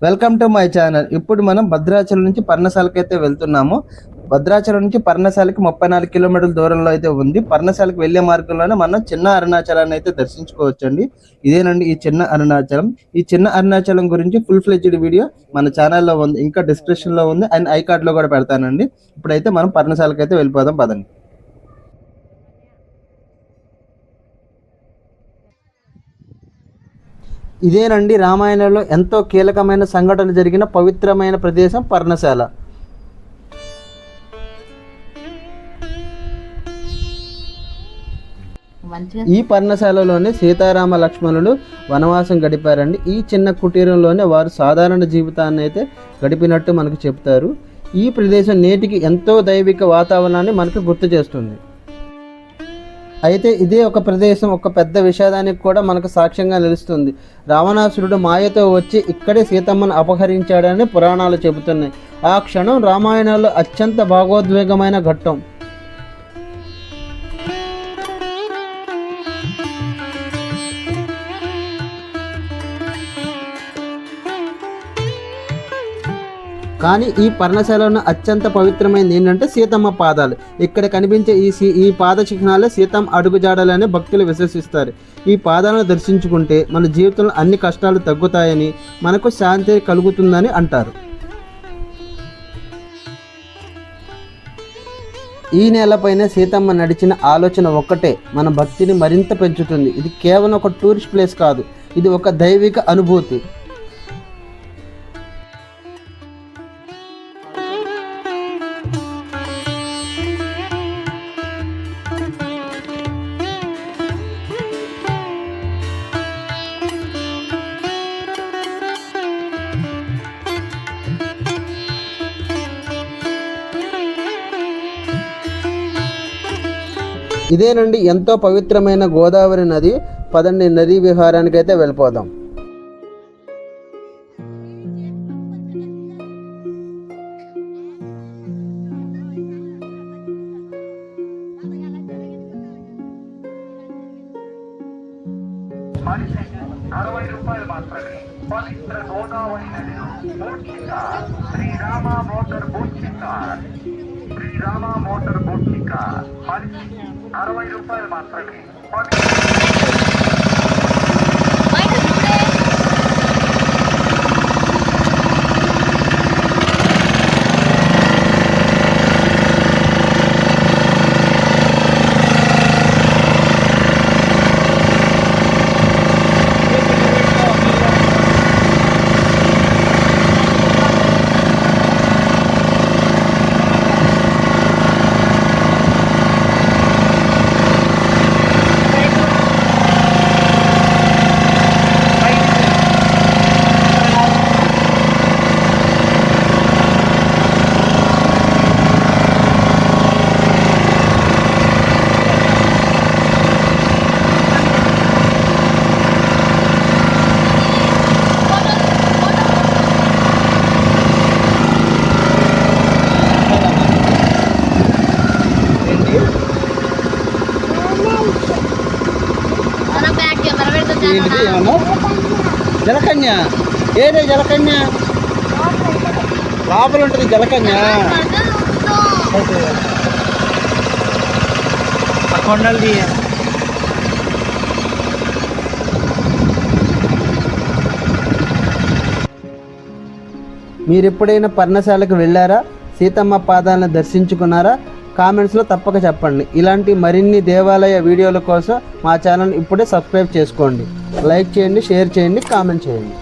Welcome to my channel. ఇప్పుడు మనం భద్రాచలం నుంచి పర్ణశాలకు అయితే వెళ్తున్నాము. భద్రాచలం నుంచి పర్ణశాలకి 34 కిలోమీటర్ల దూరంలో అయితే ఉంది. పర్ణశాలకు వెళ్లే మార్గంలోనే మనం చిన్న అరుణాచలాన్ని అయితే దర్శించుకోవచ్చండి. ఇదేనండి ఈ చిన్న అరుణాచలం. ఈ చిన్న అరుణాచలం గురించి ఫుల్ ఫ్లెడ్జ్డ్ వీడియో మన ఛానల్లో ఉంది, ఇంకా డిస్క్రిప్షన్ లో ఉంది అండ్ ఐ కార్డ్ లో కూడా పెడతానండి. ఇప్పుడైతే మనం పర్ణశాలకు అయితే వెళ్ళిపోదాం పదండి. ఇదేనండి రామాయణంలో ఎంతో కీలకమైన సంఘటన జరిగిన పవిత్రమైన ప్రదేశం పర్ణశాల. ఈ పర్ణశాలలోనే సీతారామ లక్ష్మణులు వనవాసం గడిపారండి. ఈ చిన్న కుటీరంలోనే వారు సాధారణ జీవితాన్ని అయితే గడిపినట్టు మనకు చెప్తారు. ఈ ప్రదేశం నేటికి ఎంతో దైవిక వాతావరణాన్ని మనకు గుర్తు చేస్తుంది. అయితే ఇదే ఒక ప్రదేశం ఒక పెద్ద విషాదానికి కూడా మనకు సాక్ష్యంగా నిలుస్తుంది. రావణాసురుడు మాయతో వచ్చి ఇక్కడే సీతమ్మను అపహరించాడని పురాణాలు చెబుతున్నాయి. ఆ క్షణం రామాయణంలో అత్యంత భావోద్వేగమైన ఘట్టం. కానీ ఈ పర్ణశాలను అత్యంత పవిత్రమైనది ఏంటంటే సీతమ్మ పాదాలు. ఇక్కడ కనిపించే ఈ పాద చిహ్నాలే సీతమ్మ అడుగుజాడలని భక్తులు విశ్వసిస్తారు. ఈ పాదాలను దర్శించుకుంటే మన జీవితంలో అన్ని కష్టాలు తగ్గుతాయని, మనకు శాంతి కలుగుతుందని అంటారు. ఈ నేలపైన సీతమ్మ నడిచిన ఆలోచన ఒక్కటే మన భక్తిని మరింత పెంచుతుంది. ఇది కేవలం ఒక టూరిస్ట్ ప్లేస్ కాదు, ఇది ఒక దైవిక అనుభూతి. ఇదేనండి ఎంతో పవిత్రమైన గోదావరి నది. పదండి నదీ విహారానికి అయితే వెళ్ళిపోదాం. ₹60 మాత్రమే. పవిత్ర గోదావరి నదిలో Srirama motor boat Srirama motor boat మనిషి ₹60 మాత్రమే. జలకన్య ఏదే జలకన్య లోపల ఉంటుంది. జలకన్య కొండలది. మీరు ఎప్పుడైనా పర్ణశాలకు వెళ్ళారా? సీతమ్మ పాదాలను దర్శించుకున్నారా? కామెంట్స్లో తప్పక చెప్పండి. ఇలాంటి మరిన్ని దేవాలయ వీడియోల కోసం మా ఛానల్ ఇప్పుడే సబ్స్క్రైబ్ చేసుకోండి. లైక్ చేయండి, షేర్ చేయండి, కామెంట్ చేయండి.